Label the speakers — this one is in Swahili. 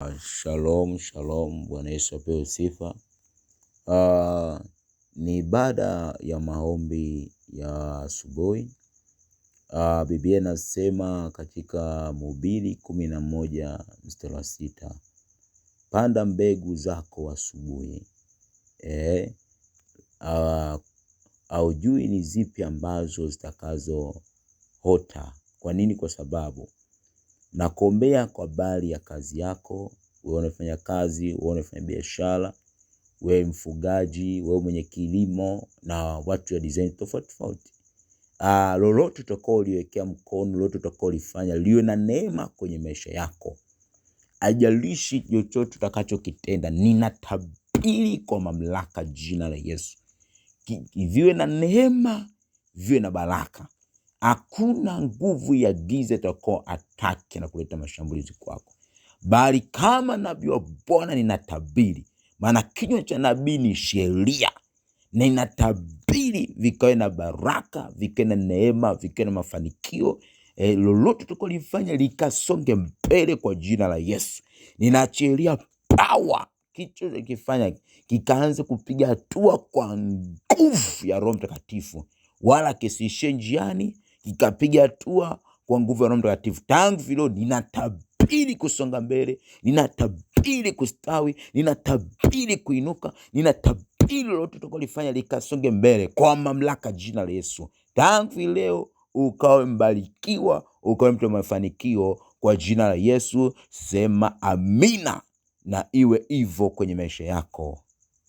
Speaker 1: Shalom, shalom, Bwana Yesu apewe sifa. Ni ibada ya maombi ya asubuhi. Biblia inasema katika Mhubiri 11:6, panda mbegu zako asubuhi. Haujui ni zipi ambazo zitakazoota. Kwa nini? Kwa sababu nakuombea kwa habari ya kazi yako. Wewe unafanya kazi, wewe unafanya biashara, wewe mfugaji, wewe mwenye kilimo na watu wa design tofauti. Lolote utakaoliwekea mkono, lolote utakaolifanya liwe na neema kwenye maisha yako. Haijalishi chochote utakachokitenda, ninatabiri kwa mamlaka jina la Yesu, viwe na neema, viwe na baraka. Hakuna nguvu ya giza itakao ataki na kuleta mashambulizi kwako, bali kama nabii wa Bwana ninatabiri, maana kinywa cha nabii ni sheria, na ninatabiri vikawe na baraka, vikawe na neema, vikawe na mafanikio. Lolote utakalofanya likasonge mbele kwa jina la Yesu. Ninaachilia power, kicho kifanya kikaanze kupiga hatua kwa nguvu ya Roho Mtakatifu, wala kisiishie njiani, kikapiga hatua kwa nguvu ya Roho Mtakatifu. Tangu vile ninatabiri kusonga mbele, ninatabiri kustawi, ninatabiri kuinuka, ninatabiri lolote utakalofanya likasonge mbele kwa mamlaka jina la Yesu. Tangu leo ukawe mbarikiwa, ukawe mtu wa mafanikio kwa jina la Yesu. Sema amina, na iwe hivyo kwenye maisha yako.